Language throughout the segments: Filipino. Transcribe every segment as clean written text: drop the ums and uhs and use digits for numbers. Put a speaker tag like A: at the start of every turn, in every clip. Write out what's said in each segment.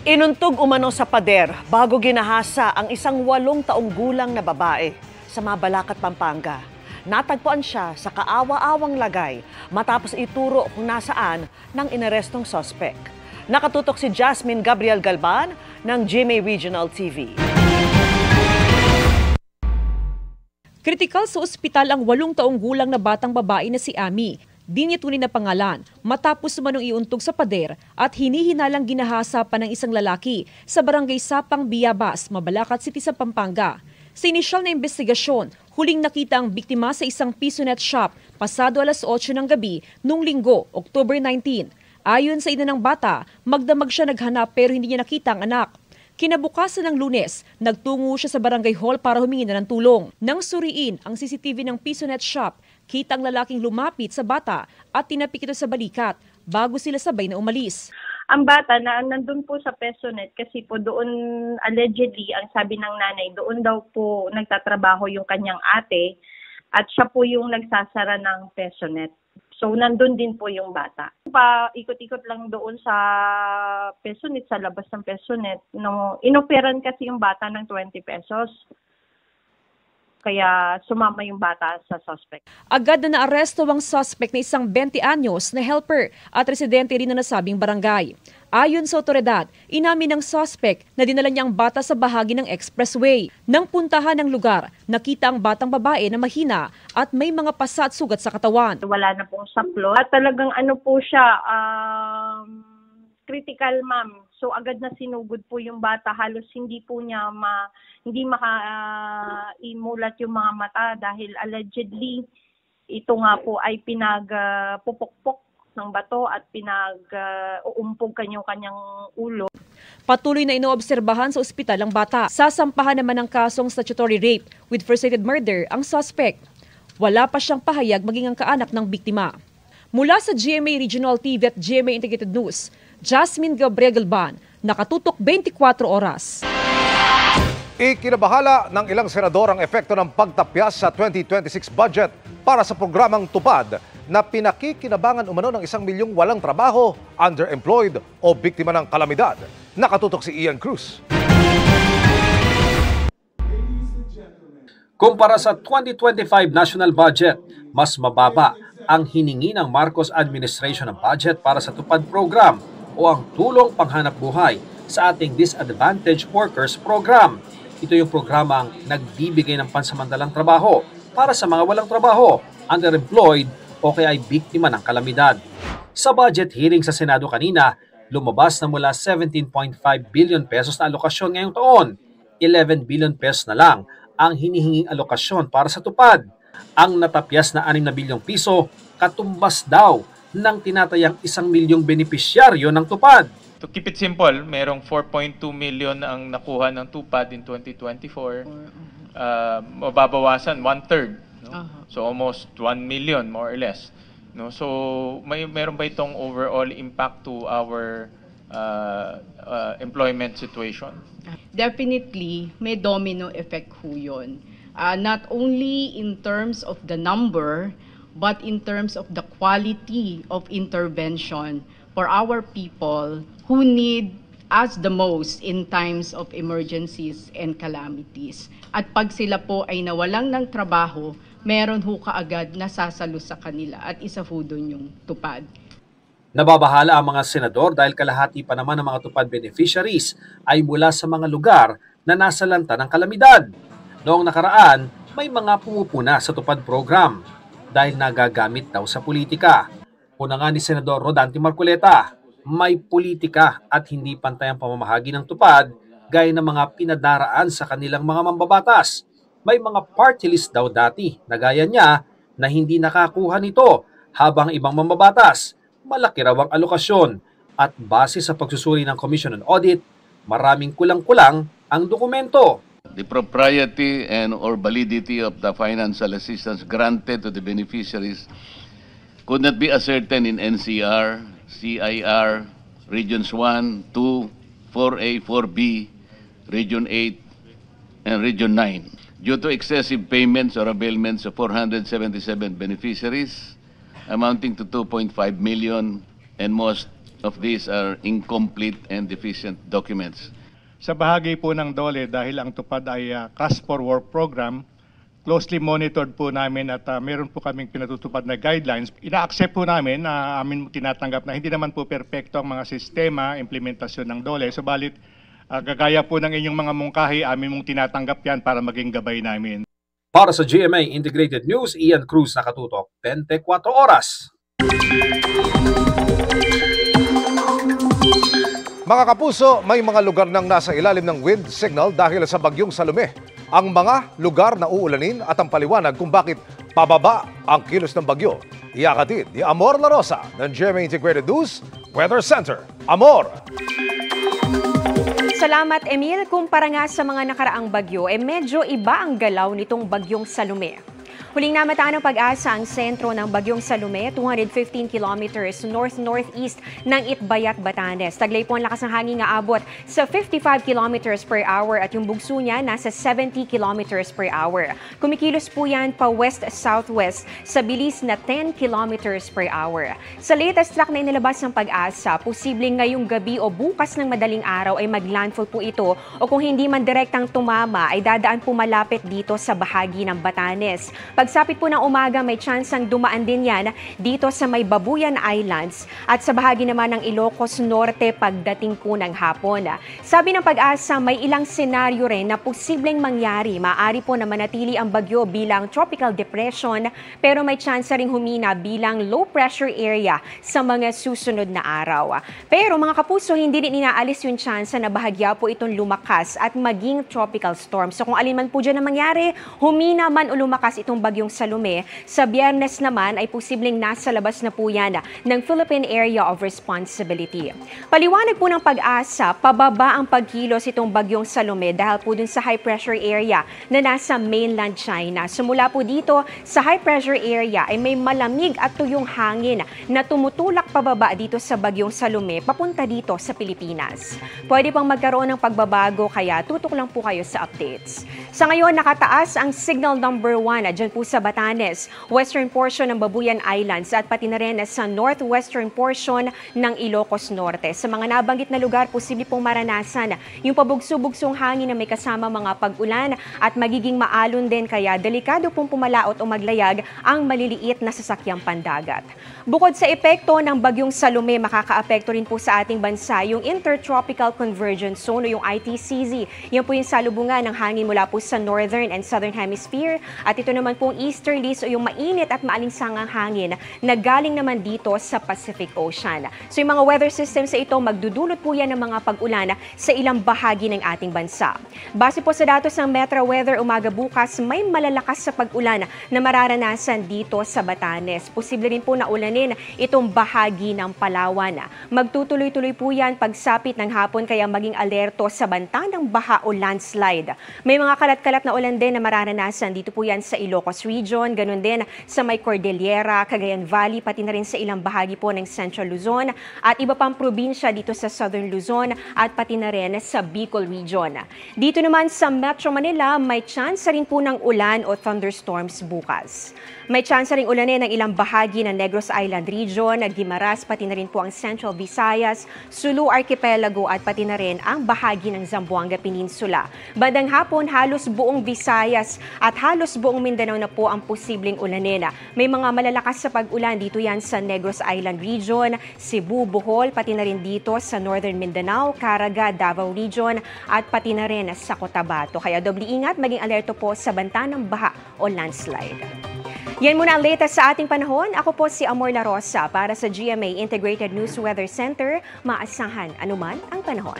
A: Inuntog umano sa pader bago ginahasa ang isang 8 taong gulang na babae sa Mabalacat, Pampanga. Natagpuan siya sa kaawa-awang lagay matapos ituro kung nasaan ng inarestong sospek. Nakatutok si Jasmine Gabriel Galban ng GMA Regional TV.
B: Kritikal sa ospital ang 8 taong gulang na batang babae na si Ami. Di niya tunay na pangalan matapos sumanong iuntog sa pader at hinihinalang ginahasa pa ng isang lalaki sa barangay Sapang, Biabas, Mabalacat City sa Pampanga. Sa inisyal na investigasyon, huling nakita ang biktima sa isang pisonet shop pasado alas 8 ng gabi noong Linggo, October 19. Ayon sa ina ng bata, magdamag siya naghanap pero hindi niya nakita ang anak. Kinabukasan ng Lunes, nagtungo siya sa barangay hall para humingi na ng tulong. Nang suriin ang CCTV ng pisonet shop, kita ang lalaking lumapit sa bata at tinapik ito sa balikat bago sila sabay na umalis.
C: Ang bata na nandun po sa Pesonet kasi po doon allegedly, ang sabi ng nanay, doon daw po nagtatrabaho yung kanyang ate at siya po yung nagsasara ng Pesonet. So, nandun din po yung bata. Ikot-ikot lang doon sa Pesonet, sa labas ng Pesonet. No, inoperan kasi yung bata ng 20 pesos. Kaya sumama yung bata sa suspect.
B: Agad na naaresto ang suspect na isang 20 anyos na helper at residente rin na nasabing barangay. Ayon sa otoridad, inamin ng suspect na dinala niya ang bata sa bahagi ng expressway. Nang puntahan ng lugar, nakita ang batang babae na mahina at may mga pasa at sugat sa katawan.
C: Wala na pong saplo. At talagang ano po siya, critical ma'am. So agad na sinugod po yung bata. Halos hindi po niya makaimulat yung mga mata dahil allegedly ito nga po ay pinagpupukpok ng bato at pinag-uumpog kanyang ulo.
B: Patuloy na inoobserbahan sa ospital ang bata. Sasampahan naman ng kasong statutory rape with first-aided murder ang suspect. Wala pa siyang pahayag maging ang kaanak ng biktima. Mula sa GMA Regional TV at GMA Integrated News, Jasmine Gabriel Galban, nakatutok 24 oras.
D: Ikinabahala ng ilang senador ang epekto ng pagtapyas sa 2026 budget para sa programang Tupad na pinakikinabangan umano ng 1 milyong walang trabaho, underemployed o biktima ng kalamidad. Nakatutok si Ian Cruz.
E: Kumpara sa 2025 national budget, mas mababa ang hiningi ng Marcos administration ng budget para sa Tupad program o ang tulong panghanap buhay sa ating Disadvantaged Workers Program. Ito yung programang nagbibigay ng pansamantalang trabaho para sa mga walang trabaho, underemployed o kaya ay biktima ng kalamidad. Sa budget hearing sa Senado kanina, lumabas na mula 17.5 billion pesos na alokasyon ngayong taon. 11 billion pesos na lang ang hinihinging alokasyon para sa Tupad. Ang natapyas na 6 na bilyong piso, katumbas daw ng tinatayang 1 milyong benepisyaryo ng Tupad.
F: To keep it simple, merong 4.2 million ang nakuha ng Tupad in 2024. Mababawasan 1/3. No? So almost 1 million more or less. No? So meron ba itong overall impact to our employment situation?
G: Definitely, may domino effect ho yun. Not only in terms of the number, but in terms of the quality of intervention for our people who need us the most in times of emergencies and calamities. At pag sila po ay nawalang ng trabaho, meron ho kaagad nasasalo sa kanila at isa ho doon yung Tupad.
E: Nababahala ang mga senador dahil kalahati pa naman ng mga Tupad beneficiaries ay mula sa mga lugar na nasa lanta ng kalamidad. Noong nakaraan, may mga pumupuna sa Tupad program dahil nagagamit daw sa politika. Una nga ni Senador Rodante Marcoleta, may politika at hindi pantay ang pamamahagi ng Tupad gaya ng mga pinadaraan sa kanilang mga mambabatas. May mga party list daw dati na gaya niya na hindi nakakuha nito habang ibang mambabatas malaki raw ang alokasyon at base sa pagsusuri ng Commission on Audit, maraming kulang-kulang ang dokumento.
H: The propriety and or validity of the financial assistance granted to the beneficiaries could not be ascertained in NCR, CIR, Regions 1, 2, 4A, 4B, Region 8, and Region 9 due to excessive payments or availments of 477 beneficiaries amounting to 2.5 million and most of these are incomplete and deficient documents.
I: Sa bahagi po ng DOLE, dahil ang tupad ay Cash for Work program, closely monitored po namin at meron po kaming pinatutupad na guidelines. Ina-accept po namin na amin tinatanggap na hindi naman po perpekto ang mga sistema, implementasyon ng DOLE. Subalit, gagaya po ng inyong mga mungkahi, amin mong tinatanggap yan para maging gabay namin.
E: Para sa GMA Integrated News, Ian Cruz, nakatutok 24 oras.
D: Mga kapuso, may mga lugar nang nasa ilalim ng wind signal dahil sa bagyong Salome. Ang mga lugar na uulanin at ang paliwanag kung bakit pababa ang kilos ng bagyo. Iakatid ni Amor La Rosa ng GMA Integrated News Weather Center. Amor!
J: Salamat, Emil. Kumpara nga sa mga nakaraang bagyo, medyo iba ang galaw nitong bagyong Salome. Huling namataan ng Pag-asa ang sentro ng bagyong Salome, 215 kilometers north-northeast ng Itbayat, Batanes. Taglay po ang lakas ng hangin nga abot sa 55 kilometers per hour at yung bugso niya nasa 70 kilometers per hour. Kumikilos po yan pa west-southwest sa bilis na 10 kilometers per hour. Sa latest track na inilabas ng Pag-asa, posibleng ngayong gabi o bukas ng madaling araw ay maglandfall po ito o kung hindi man direktang tumama ay dadaan po malapit dito sa bahagi ng Batanes. Pagsapit po ng umaga, may tsansang dumaan din yan dito sa may Babuyan Islands at sa bahagi naman ng Ilocos Norte pagdating po ng hapon. Sabi ng Pag-asa, may ilang senaryo rin na posibleng mangyari. Maaari po na manatili ang bagyo bilang tropical depression pero may tsansa ring humina bilang low pressure area sa mga susunod na araw. Pero mga kapuso, hindi din inaalis yung tsansa na bahagya po itong lumakas at maging tropical storm. So kung alin man po dyan na mangyari, humina man o lumakas itong bagyong Salome, sa Biyernes naman ay posibleng nasa labas na po yan ng Philippine Area of Responsibility. Paliwanag po ng Pag-asa, pababa ang pagkilos itong bagyong Salome dahil po dun sa high pressure area na nasa mainland China. Sumula po dito sa high pressure area ay may malamig at tuyong hangin na tumutulak pababa dito sa bagyong Salome papunta dito sa Pilipinas. Pwede pang magkaroon ng pagbabago kaya tutok lang po kayo sa updates. Sa ngayon, nakataas ang signal number 1 dyan po sa Batanes, western portion ng Babuyan Islands at pati na rin sa northwestern portion ng Ilocos Norte. Sa mga nabanggit na lugar, posible pong maranasan yung pabugso-bugsong hangin na may kasama mga pag-ulan at magiging maalon din kaya delikado pong pumalaot o maglayag ang maliliit na sasakyang pandagat. Bukod sa epekto ng bagyong Salome, makakaapekto rin po sa ating bansa yung Intertropical Convergence Zone o yung ITCZ. Yan po yung salubungan ng hangin mula po sa Northern and Southern Hemisphere at ito naman pong easterlies o yung mainit at maalinsangang hangin na galing naman dito sa Pacific Ocean. So yung mga weather systems sa ito, magdudulot po yan ng mga pag-ulan sa ilang bahagi ng ating bansa. Base po sa datos ng Metro Weather, umaga bukas may malalakas sa pag-ulan na mararanasan dito sa Batanes. Posible rin po na ulanin itong bahagi ng Palawan. Magtutuloy-tuloy po yan pagsapit ng hapon kaya maging alerto sa banta ng baha o landslide. May mga kalat-kalat na ulan din na mararanasan dito po yan sa Ilocos Region, ganun din sa may Cordillera, Cagayan Valley, pati na rin sa ilang bahagi po ng Central Luzon at iba pang probinsya dito sa Southern Luzon at pati na rin sa Bicol Region. Dito naman sa Metro Manila, may chance rin po ng ulan o thunderstorms bukas. May chance ring ulanin ng ilang bahagi ng Negros Island Region, Guimaras, pati na rin po ang Central Visayas, Sulu Archipelago at pati na rin ang bahagi ng Zamboanga Peninsula. Bandang hapon, halos buong Visayas at halos buong Mindanao na po ang posibleng ulanin. May mga malalakas sa pag-ulan dito yan sa Negros Island Region, Cebu, Bohol, pati na rin dito sa Northern Mindanao, Caraga, Davao Region at pati na rin sa Cotabato. Kaya doble ingat, maging alerto po sa banta ng baha o landslide. Yan muna ang latest sa ating panahon. Ako po si Amor La Rosa para sa GMA Integrated News Weather Center. Maasahan anuman ang panahon.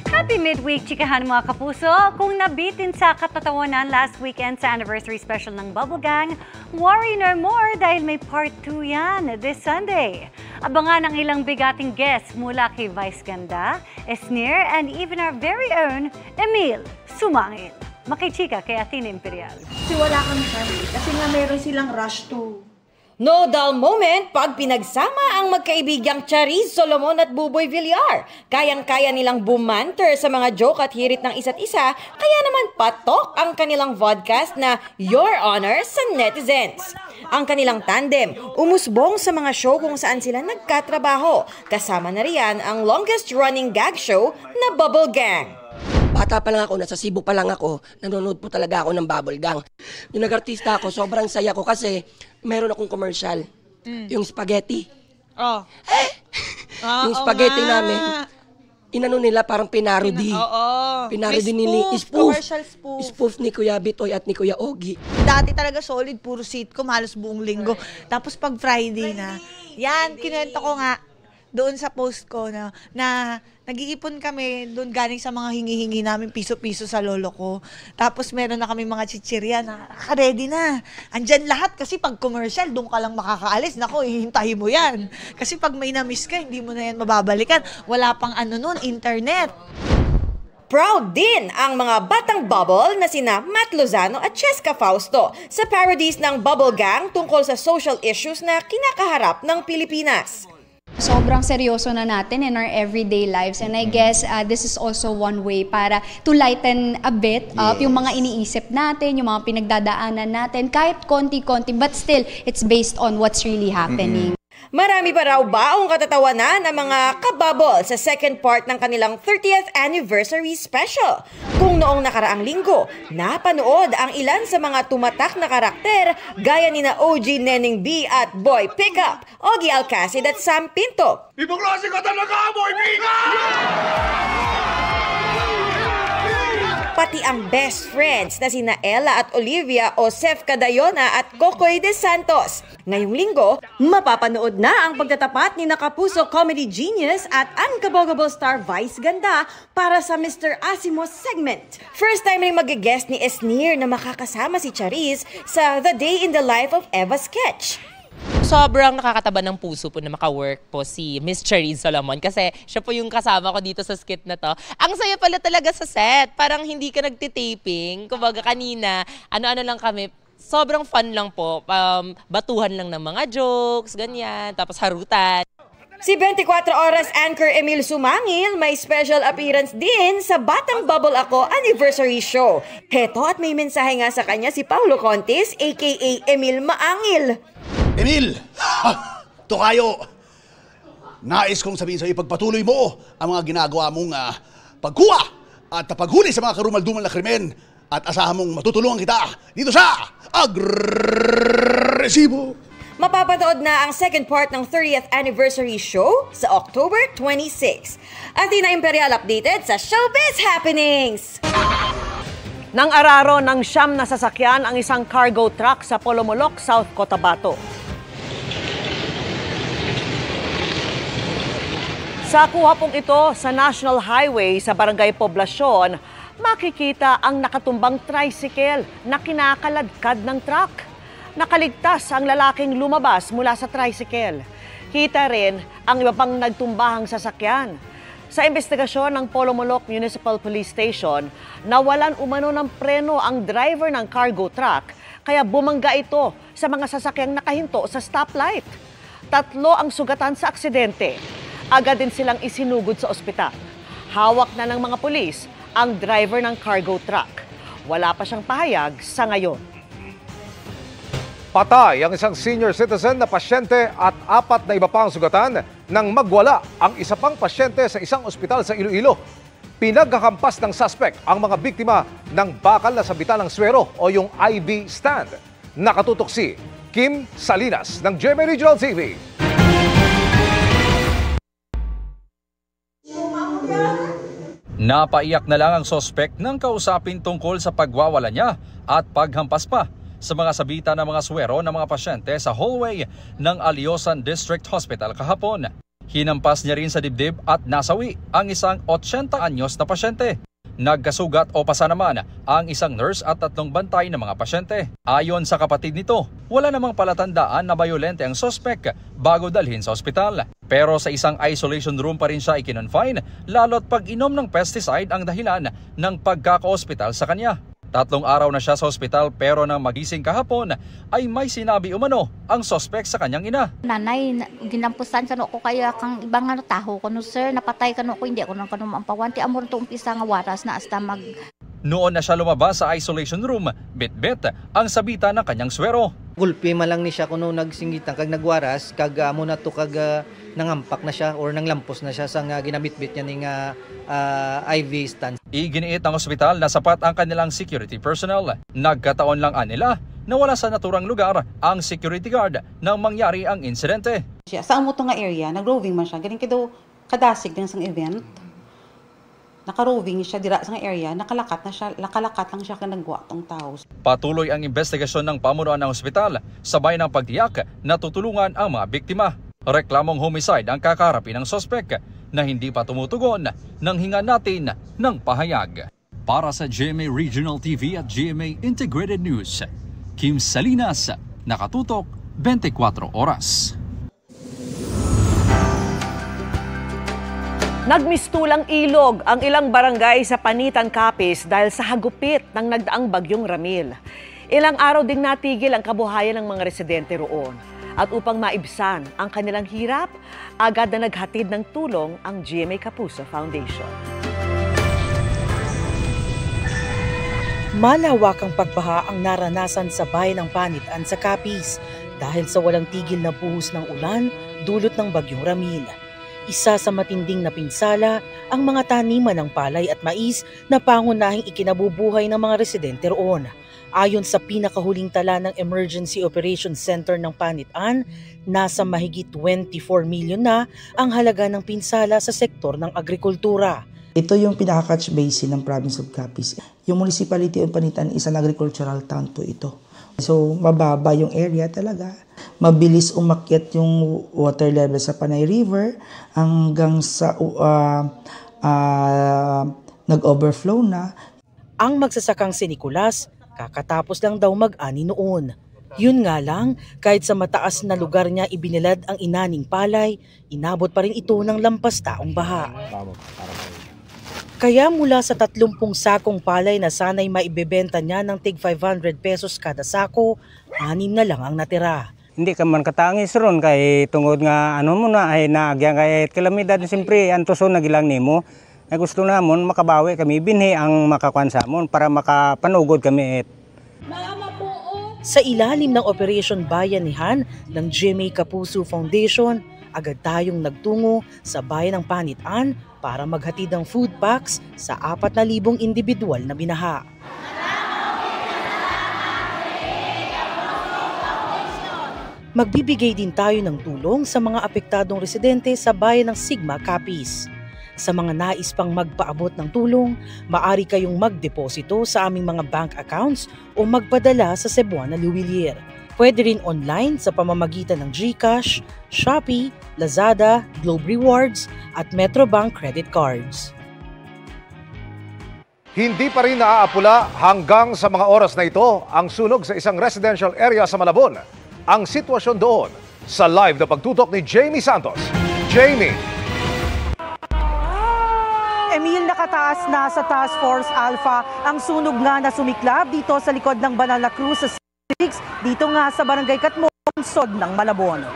K: Happy midweek, chikahan mga kapuso! Kung nabitin sa katatawanan last weekend sa anniversary special ng Bubble Gang, worry no more dahil may part 2 yan this Sunday. Abangan ang ilang bigating guests mula kay Vice Ganda, Esnir, and even our very own Emil Sumangit. Makichika kay Athena Imperial.
L: Kasi wala kang chance kasi nga meron silang rush to No dull moment pag pinagsama ang magkaibigang Charis Solomon at Buboy Villar. Kayang-kaya nilang bumanter sa mga joke at hirit ng isa't isa, kaya naman patok ang kanilang vodcast na Your Honor sa netizens. Ang kanilang tandem, umusbong sa mga show kung saan sila nagkatrabaho. Kasama na riyan ang longest running gag show na Bubble Gang.
M: Bata pa lang ako, nasa Cebu pa lang ako, nanonood po talaga ako ng Bubble Gang. Yung nag-artista ako, sobrang saya ko kasi meron akong commercial. Yung spaghetti. Yung spaghetti namin, inano nila parang pinarody. Pinarody nila, spoof ni Kuya Bitoy at ni Kuya Ogie.
N: Dati talaga solid, puro sitcom, halos buong linggo. Tapos pag Friday na, yan, kinuwento ko nga doon sa post ko na nag-iipon kami doon galing sa mga hingi-hingi namin piso-piso sa lolo ko. Tapos meron na kami mga chichirya na ready na. Andyan lahat kasi pag commercial, doon ka lang makakaalis. Nako, hihintahin mo yan. Kasi pag may na-miss ka, hindi mo na yan mababalikan. Wala pang noon, internet.
L: Proud din ang mga batang Bubble na sina Matt Lozano at Cheska Fausto sa parodies ng Bubble Gang tungkol sa social issues na kinakaharap ng Pilipinas.
O: Sobrang seryoso na natin in our everyday lives, and I guess this is also one way para to lighten a bit up yung mga iniisip natin, yung mga pinagdadaanan natin, kahit konti-konti, but still, it's based on what's really happening.
L: Marami pa raw baong katatawanan ng mga kababol sa second part ng kanilang 30th anniversary special. Kung noong nakaraang linggo, napanood ang ilan sa mga tumatak na karakter gaya ni na OG Neneng B at Boy Pickup, Ogie Alcacid at Sam Pinto.
P: Ipoklase ka talaga, Boy Pickup!
L: Pati ang best friends na sina Ella at Olivia o Sef Cadayona at Kokoy de Santos. Ngayong linggo, mapapanood na ang pagtatapat ni Nakapuso Comedy Genius at Unkabogable Star Vice Ganda para sa Mr. Asimos segment. First time rin mag-guest ni Esnir na makakasama si Charis sa The Day in the Life of Eva sketch.
Q: Sobrang nakakataba ng puso po na maka-work po si Miss Charis Solomon kasi siya po yung kasama ko dito sa skit na to. Ang saya pala talaga sa set. Parang hindi ka nagtitaping. Kumbaga kanina, ano-ano lang kami. Sobrang fun lang po. Batuhan lang ng mga jokes, ganyan. Tapos harutan.
L: Si 24 Oras anchor Emil Sumangil may special appearance din sa Batang Bubble Ako Anniversary Show. Heto at may mensahe nga sa kanya si Paulo Contis aka Emil Maangil.
P: Emil, Tokayo, nais kong sabihin sa iyo, pagpatuloy mo ang mga ginagawa mong pagkuha at paghuli sa mga karumaldumal na krimen at asahan mong matutulungan kita dito sa Agresibo.
L: Mapapanood na ang second part ng 30th anniversary show sa October 26. Athena Imperial updated sa Showbiz Happenings!
A: Nang araro ng 9 na sasakyan ang isang cargo truck sa Polomolok, South Cotabato. Sa kuhapong ito sa National Highway sa Barangay Poblacion, makikita ang nakatumbang tricycle na kinakaladkad ng truck. Nakaligtas ang lalaking lumabas mula sa tricycle. Kita rin ang iba pang nagtumbahang sasakyan. Sa investigasyon ng Polomolok Municipal Police Station, nawalan umano ng preno ang driver ng cargo truck, kaya bumangga ito sa mga sasakyang nakahinto sa stoplight. 3 ang sugatan sa aksidente. Agad din silang isinugod sa ospital. Hawak na ng mga pulis ang driver ng cargo truck. Wala pa siyang pahayag sa ngayon.
D: Patay ang isang senior citizen na pasyente at 4 na iba pang sugatan nang magwala ang isa pang pasyente sa isang ospital sa Iloilo. Pinagkakampas ng suspect ang mga biktima ng bakal na sabitan ng swero o yung IV stand. Nakatutok si Kim Salinas ng GMA Regional TV.
R: Napaiyak na lang ang suspect nang kausapin tungkol sa pagwawala niya at paghampas pa sa mga sabitan ng mga swero ng mga pasyente sa hallway ng Aliosan District Hospital kahapon. Hinampas niya rin sa dibdib at nasawi ang isang 80 anyos na pasyente. Nagkasugat o pasa naman ang isang nurse at 3 bantay ng mga pasyente. Ayon sa kapatid nito, wala namang palatandaan na bayolente ang suspect bago dalhin sa ospital. Pero sa isang isolation room pa rin siya ikinonfine, lalo't pag-inom ng pesticide ang dahilan ng pagkaka-ospital sa kanya. 3 araw na siya sa ospital pero nang magising kahapon ay may sinabi umano ang suspect sa kanyang ina.
S: Nanay, ginampusan ka no ko kaya kang ibang taho ko no sir, napatay ka no ko, hindi ako nang kanumampawanti. Amor to umpisa nga waras na hasta mag...
R: Noon na siya lumabas sa isolation room, bit-bit ang sabita ng kanyang swero.
T: Gulpi man lang ni siya kuno nagsingitan kag nagwaras kag amo na to kag nangampak na siya or nanglampos na siya sa ginabitbit niya ning IV stand.
R: Iginiit ng ospital na sapat ang kanilang security personnel. Nagkataon lang nila na wala sa naturang lugar ang security guard nang mangyari ang insidente.
U: Sa amo to nga area, nag-roving man siya. Galing kido kadasig din sang event. Naka-roving siya dira sa area, nakalakat lang siya ka nagwa tong tao.
R: Patuloy ang investigasyon ng pamunuan ng ospital, sabay ng pagtiyak na tutulungan ang mga biktima. Reklamong homicide ang kakarapin ng suspect na hindi pa tumutugon nang hinga natin ng pahayag. Para sa GMA Regional TV at GMA Integrated News, Kim Salinas, nakatutok 24 oras.
A: Nagmistulang ilog ang ilang barangay sa Panitan, Capiz dahil sa hagupit ng nagdaang bagyong Ramil. Ilang araw ding natigil ang kabuhayan ng mga residente roon. At upang maibsan ang kanilang hirap, agad na naghatid ng tulong ang GMA Kapuso Foundation.
V: Malawakang pagbaha ang naranasan sa bayan ng Panitan sa Capiz dahil sa walang tigil na buhos ng ulan dulot ng bagyong Ramil. Isa sa matinding na pinsala ang mga taniman ng palay at mais na pangunahing ikinabubuhay ng mga residente roon. Ayon sa pinakahuling tala ng Emergency Operations Center ng Panitan, nasa mahigit 24 million na ang halaga ng pinsala sa sektor ng agrikultura.
W: Ito yung pinaka-catch basin ng province of Capiz. Yung municipality of Panitan is an agricultural town po ito. So mababa yung area talaga. Mabilis umakyat yung water level sa Panay River hanggang sa nag-overflow na.
V: Ang magsasakang si Nicolas, kakatapos lang daw mag-ani noon. Yun nga lang, kahit sa mataas na lugar niya ibinilad ang inaning palay, inabot pa rin ito ng lampas taong baha. Kaya mula sa 30 sakong palay na sanay maibebenta niya ng tig 500 pesos kada sako, 6 na lang ang natira.
X: Hindi ka man katangis ron kay tungod nga ano mo na ay naagyan kay kalamidad siyempre antuso nagilang nimo. Ay gusto namon makabawi kami binhi ang makakuan sa amon para makapanugod kami.
V: Sa ilalim ng Operation Bayanihan ng GMA Kapuso Foundation, agad tayong nagtungo sa bayan ng Panitan para maghatid ng food packs sa 4,000 individual na binaha. Magbibigay din tayo ng tulong sa mga apektadong residente sa bayan ng Sigma, Capiz. Sa mga nais pang magpaabot ng tulong, maaari kayong magdeposito sa aming mga bank accounts o magpadala sa Cebuana Luwilier. Pwede rin online sa pamamagitan ng GCash, Shopee, Lazada, Globe Rewards at Metrobank credit cards.
D: Hindi pa rin naaapula hanggang sa mga oras na ito ang sunog sa isang residential area sa Malabon. Ang sitwasyon doon sa live na pagtutok ni Jamie Santos. Jamie!
V: Emil, nakataas na sa Task Force Alpha ang sunog nga na sumiklab dito sa likod ng Banala Cruz sa 6, dito nga sa Barangay Katmo, lungsod ng Malabon.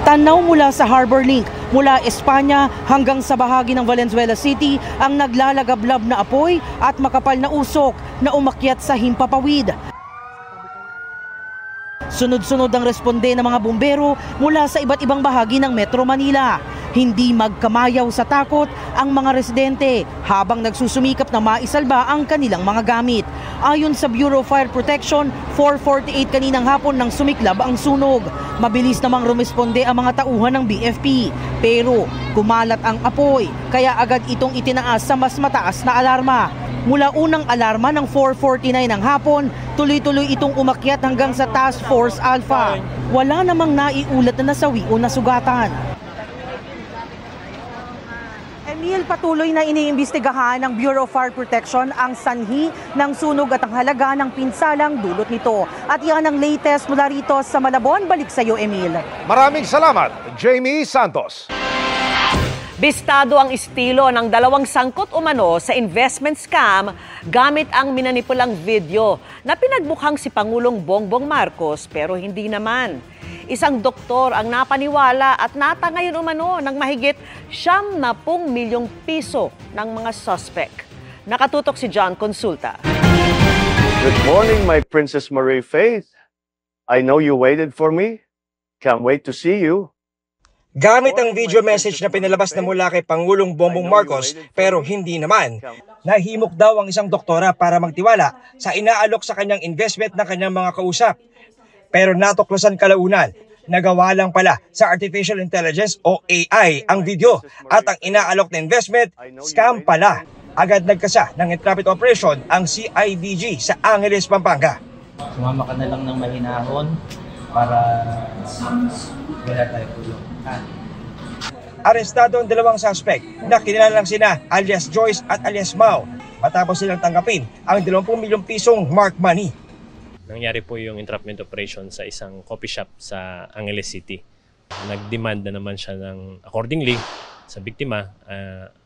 V: Tanaw mula sa Harbor Link, mula Espanya hanggang sa bahagi ng Valenzuela City ang naglalagablab na apoy at makapal na usok na umakyat sa himpapawid. Sunod-sunod ang responde ng mga bumbero mula sa iba't ibang bahagi ng Metro Manila. Hindi magkamayaw sa takot ang mga residente habang nagsusumikap na maisalba ang kanilang mga gamit. Ayon sa Bureau of Fire Protection, 4:48 kaninang hapon nang sumiklab ang sunog. Mabilis namang rumesponde ang mga tauhan ng BFP. Pero kumalat ang apoy kaya agad itong itinaas sa mas mataas na alarma. Mula unang alarma ng 4:49 ng hapon, tuloy-tuloy itong umakyat hanggang sa Task Force Alpha. Wala namang naiulat na nasawi o nasugatan. Emil, patuloy na iniimbestigahan ng Bureau of Fire Protection ang sanhi ng sunog at ang halaga ng pinsalang dulot nito. At yan ang latest mula rito sa Malabon. Balik sa iyo, Emil.
D: Maraming salamat, Jamie Santos.
A: Bistado ang estilo ng dalawang sangkot umano sa investment scam gamit ang minanipulang video na pinagmukhang si Pangulong Bongbong Marcos pero hindi naman. Isang doktor ang napaniwala at natangayon umano ng mahigit 70 milyong piso ng mga suspect. Nakatutok si John Consulta.
B: Good morning, my Princess Marie Faith. I know you waited for me. Can't wait to see you.
C: Gamit ang video message na pinalabas na mula kay Pangulong Bongbong Marcos pero hindi naman, nahimok daw ang isang doktora para magtiwala sa inaalok sa kanyang investment ng kanyang mga kausap. Pero natuklasan kalaunan, nagawa lang pala sa Artificial Intelligence o AI ang video at ang inaalok na investment, scam pala. Agad nagkasa ng entrapment operation ang CIDG sa Angeles, Pampanga.
F: Sumama ka na lang ng mahinahon para wala tayo tulong.
C: Arestado ang dalawang suspect na kinilalang sina alias Joyce at alias Mau matapos silang tanggapin ang 20 milyong pisong mark money.
G: Nangyari po yung entrapment operation sa isang coffee shop sa Angeles City. Nag-demand na naman siya ng accordingly sa biktima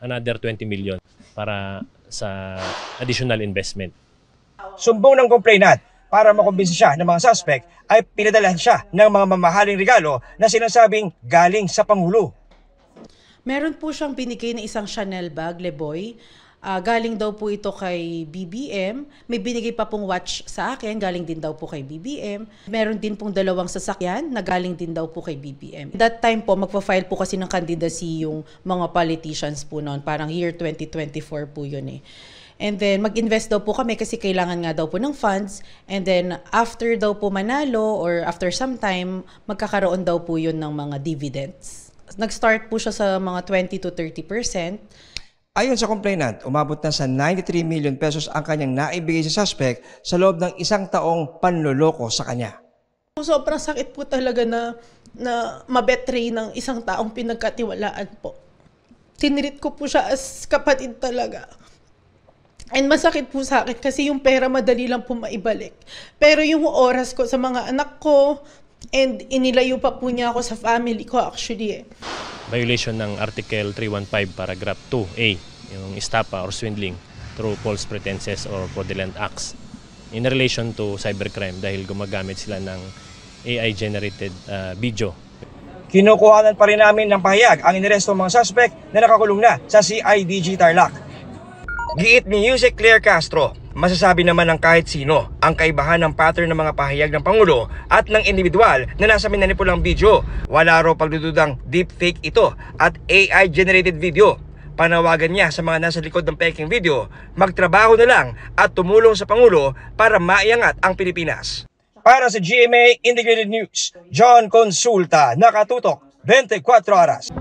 G: another 20 million para sa additional investment.
C: Sumbong ng complainant para makumbinsi siya ng mga suspect ay pinadala siya ng mga mamahaling regalo na sinasabing galing sa Pangulo.
Y: Meron po siyang binigay na isang Chanel bag, Leboy. Galing daw po ito kay BBM. May binigay pa pong watch sa akin, galing din daw po kay BBM. Meron din pong dalawang sasakyan na galing din daw po kay BBM. That time po, magpa-file po kasi ng candidacy yung mga politicians po noon. Parang year 2024 po yun eh. And then, mag-invest daw po kami kasi kailangan nga daw po ng funds. And then, after daw po manalo or after some time, magkakaroon daw po yun ng mga dividends. Nag-start po siya sa mga 20 to 30%.
C: Ayon sa complainant, umabot na sa 93 million pesos ang kanyang naibigay sa suspect sa loob ng isang taong panloloko sa kanya.
Y: Sobrang sakit po talaga na mabetray ng isang taong pinagkatiwalaan po. Tinirit ko po siya as kapatid talaga. And masakit po sa akin kasi yung pera madali lang po maibalik. Pero yung oras ko sa mga anak ko, and inilayo pa po niya ako sa family ko actually eh.
G: Violation ng Article 315 paragraph 2A, yung estafa or swindling through false pretenses or fraudulent acts in relation to cybercrime dahil gumagamit sila ng AI-generated video.
C: Kinukuhanan pa rin namin ng pahayag ang iniresto mga suspect na nakakulong na sa CIDG Tarlac. Giit ni Yusek Claire Castro, masasabi naman ng kahit sino ang kaibahan ng pattern ng mga pahayag ng Pangulo at ng individual na nasa minanipulang video. Wala raw pagdududang deepfake ito at AI-generated video. Panawagan niya sa mga nasa likod ng peking video, magtrabaho na lang at tumulong sa Pangulo para maiangat ang Pilipinas. Para sa GMA Integrated News, John Consulta, nakatutok 24 oras.